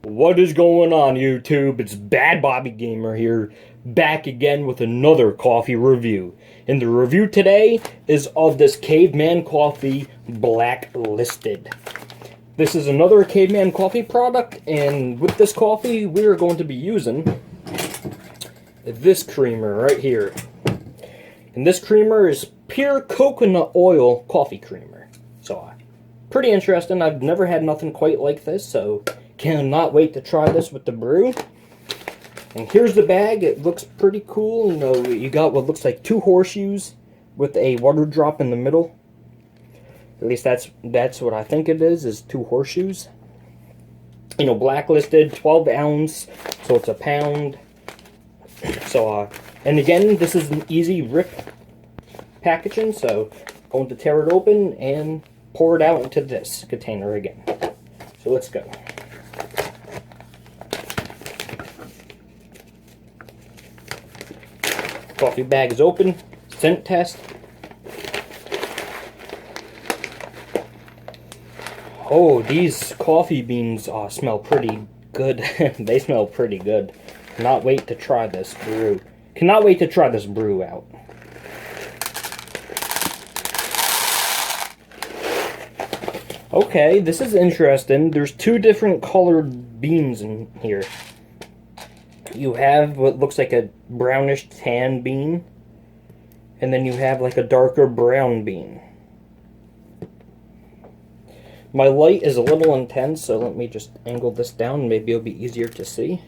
What is going on, YouTube? It's Bad Bobby Gamer here, back again with another coffee review. And the review today is of this Caveman coffee, Blacklisted. This is another Caveman coffee product, and with this coffee, we are going to be using this creamer right here. And this creamer is pure coconut oil coffee creamer. So, pretty interesting. I've never had nothing quite like this, so cannot wait to try this with the brew. And here's the bag. It looks pretty cool. You know, you got what looks like two horseshoes with a water drop in the middle. At least that's what I think it is two horseshoes. You know, Blacklisted, 12 ounce, so it's a pound. So, and again, this is an easy rip packaging, so I'm going to tear it open and pour it out into this container again. So let's go. Coffee bag is open. Scent test. Oh, these coffee beans smell pretty good. They smell pretty good. Cannot wait to try this brew. Cannot wait to try this brew out. Okay, this is interesting. There's two different colored beans in here. You have what looks like a brownish tan bean, and then you have like a darker brown bean. My light is a little intense, so let me just angle this down. Maybe it'll be easier to see.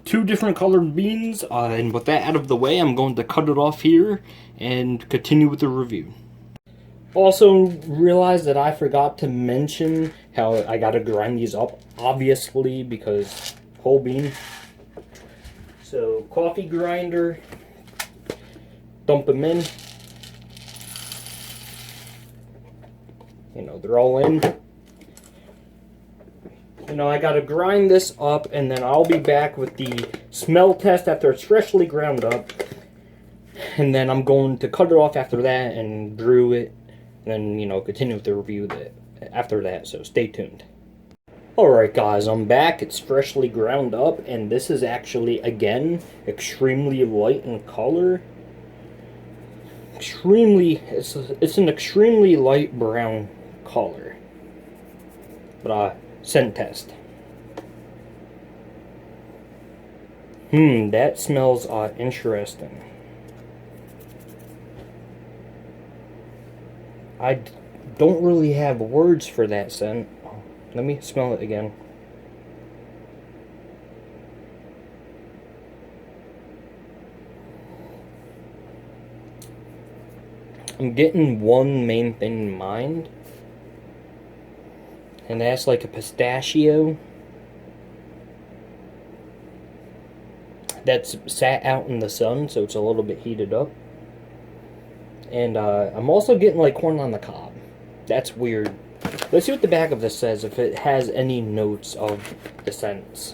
Two different colored beans, and with that out of the way, I'm going to cut it off here and continue with the review. Also realized that I forgot to mention how I gotta grind these up, obviously, because whole bean. So, coffee grinder, dump them in. You know, they're all in. You know, I gotta grind this up, and then I'll be back with the smell test after it's freshly ground up. And then I'm going to cut it off after that and brew it. And then, you know, continue with the review after that, so stay tuned. Alright guys, I'm back. It's freshly ground up, and this is actually, again, extremely light in color. It's an extremely light brown color. But, scent test. That smells, interesting. I don't really have words for that scent. Let me smell it again. I'm getting one main thing in mind, and that's like a pistachio that's sat out in the sun, so it's a little bit heated up. And I'm also getting like corn on the cob. That's weird. Let's see what the back of this says, if it has any notes of the scents.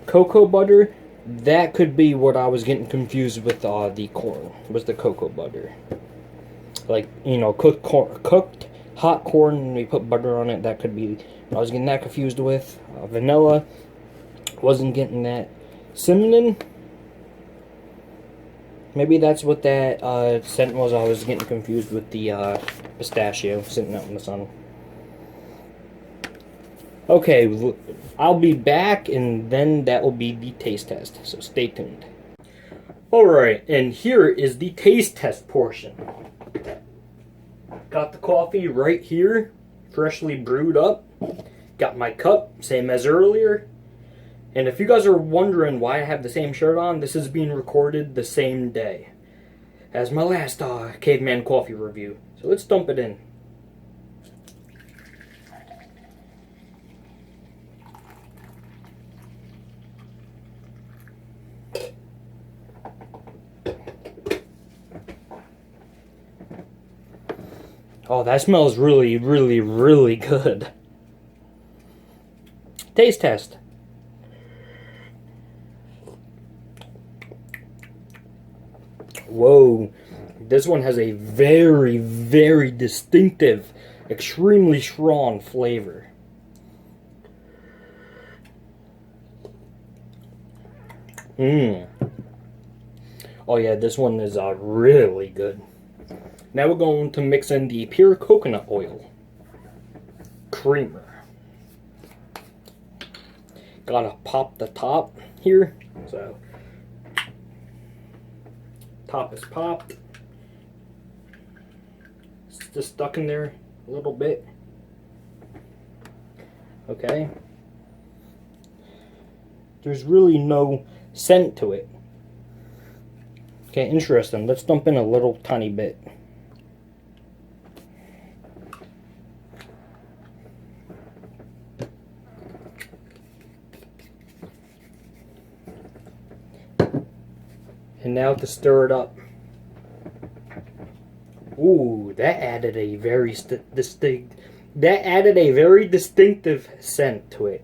Cocoa butter, that could be what I was getting confused with the corn, was the cocoa butter. Like, you know, cooked hot corn, and we put butter on it, that could be what I was getting that confused with. Vanilla, wasn't getting that. Cinnamon, maybe that's what that scent was. I was getting confused with the pistachio sitting out in the sun. Okay, I'll be back, and then that will be the taste test, so stay tuned. Alright, and here is the taste test portion. Got the coffee right here, freshly brewed up. Got my cup, same as earlier. And if you guys are wondering why I have the same shirt on, this is being recorded the same day as my last Caveman coffee review. So let's dump it in. Oh, that smells really, really, really good. Taste test. Whoa, This one has a very, very distinctive, extremely strong flavor. Oh yeah, this one is really good. Now we're going to mix in the pure coconut oil creamer. Gotta pop the top here. So, top is popped. It's just stuck in there a little bit. Okay. There's really no scent to it. Okay, interesting. Let's dump in a little tiny bit. And now to stir it up. Ooh, that added a very distinctive scent to it.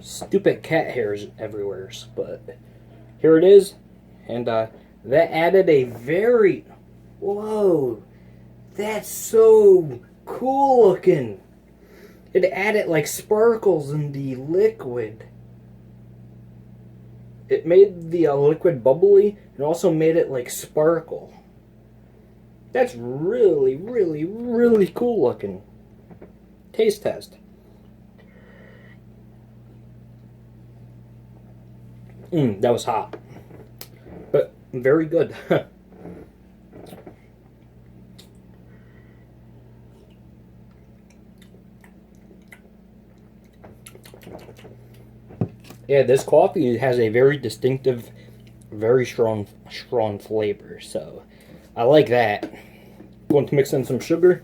Stupid cat hairs everywhere, but here it is, and that added a very, whoa, that's so cool looking. It added like sparkles in the liquid. It made the liquid bubbly and also made it like sparkle. That's really, really, really cool looking. Taste test. That was hot, but very good. Yeah, this coffee has a very distinctive, very strong flavor. So I like that. Going to mix in some sugar.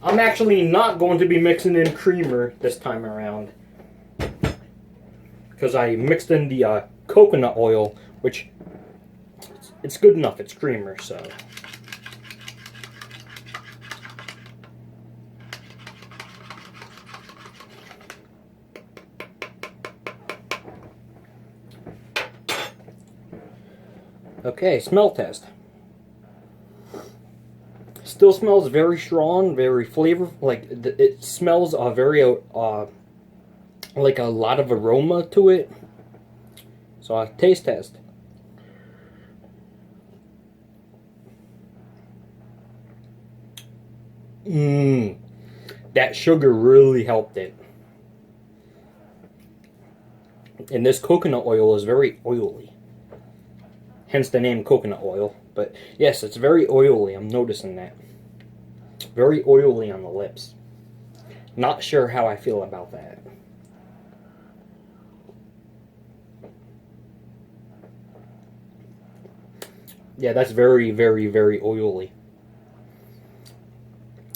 I'm actually not going to be mixing in creamer this time around, because I mixed in the coconut oil, which it's good enough. It's creamer, so. Okay, smell test. Still smells very strong, very flavorful. Like it smells very like a lot of aroma to it. So taste test. That sugar really helped it. And this coconut oil is very oily. Hence the name coconut oil. But yes, it's very oily. I'm noticing that. Very oily on the lips. Not sure how I feel about that. Yeah, that's very, very, very oily.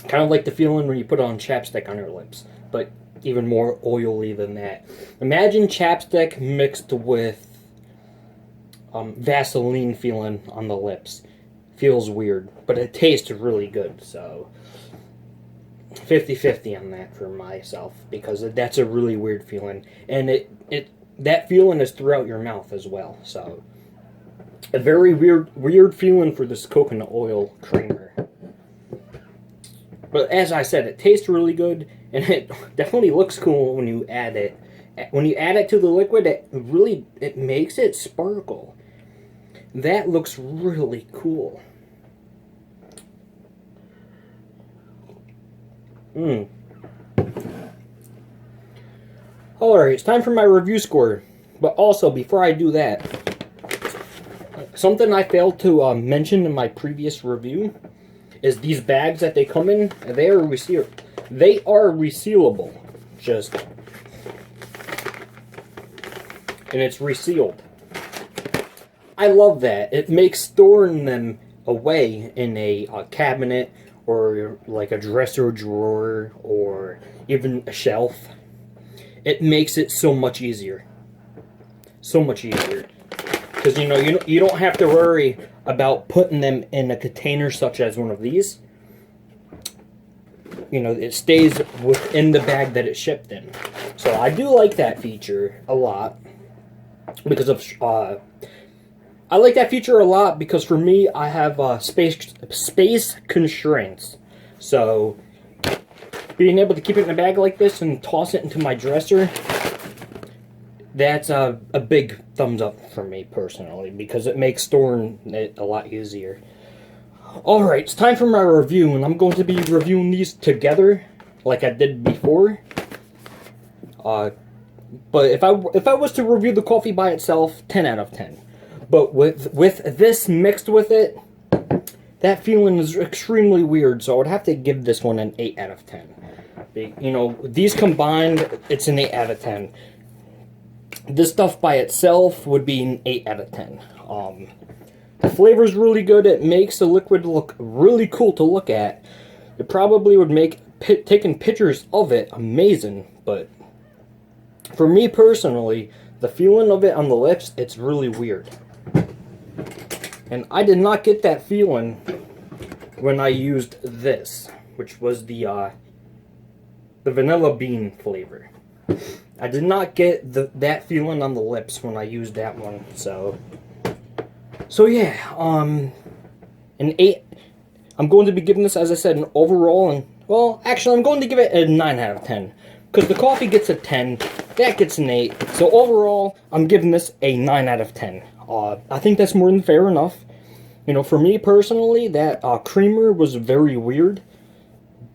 Kind of like the feeling when you put on chapstick on your lips, but even more oily than that. Imagine chapstick mixed with Vaseline feeling on the lips. Feels weird, but it tastes really good, so 50-50 on that for myself, because that's a really weird feeling, and that feeling is throughout your mouth as well, so a very weird feeling for this coconut oil creamer. But as I said, it tastes really good, and it definitely looks cool when you add it. When you add it to the liquid, it makes it sparkle. That looks really cool. Alright, it's time for my review score. But also, before I do that, something I failed to mention in my previous review is these bags that they come in. They are resealable. And it's resealed. I love that. It makes storing them a away in a cabinet or like a dresser drawer or even a shelf, it makes it so much easier. So much easier. Because, you don't have to worry about putting them in a container such as one of these. It stays within the bag that it shipped in. So I do like that feature a lot. Because of, I like that feature a lot because for me, I have space constraints. So being able to keep it in a bag like this and toss it into my dresser, that's a big thumbs up for me personally, because it makes storing it a lot easier. Alright, it's time for my review, and I'm going to be reviewing these together like I did before. But if I was to review the coffee by itself, 10 out of 10. But with this mixed with it, that feeling is extremely weird, so I would have to give this one an 8 out of 10. These combined, it's an 8 out of 10. This stuff by itself would be an 8 out of 10. The flavor's really good. It makes the liquid look really cool to look at. It probably would make taking pictures of it amazing, but for me personally, the feeling of it on the lips, it's really weird. And I did not get that feeling when I used this, which was the vanilla bean flavor. I did not get that feeling on the lips when I used that one, so yeah, an 8. I'm going to be giving this, as I said, an overall, and, well, actually, I'm going to give it a 9 out of 10, because the coffee gets a 10, that gets an 8, so overall, I'm giving this a 9 out of 10. I think that's more than fair enough. For me personally, that creamer was very weird,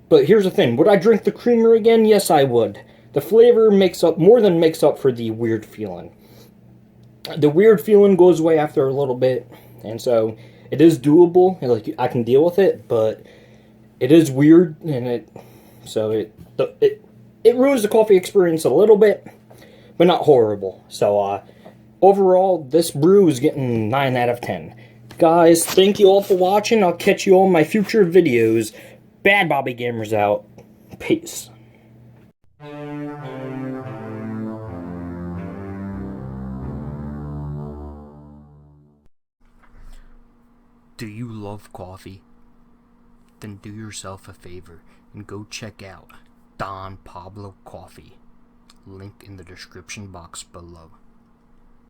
but here's the thing, would I drink the creamer again? Yes, I would. The flavor more than makes up for the weird feeling. The weird feeling goes away after a little bit, and so it is doable, and like I can deal with it, but it is weird, and it ruins the coffee experience a little bit, but not horrible. So overall, this brew is getting 9 out of 10. Guys, thank you all for watching. I'll catch you all in my future videos. Bad Bobby Gamers out. Peace. Do you love coffee? Then do yourself a favor and go check out Don Pablo Coffee. Link in the description box below.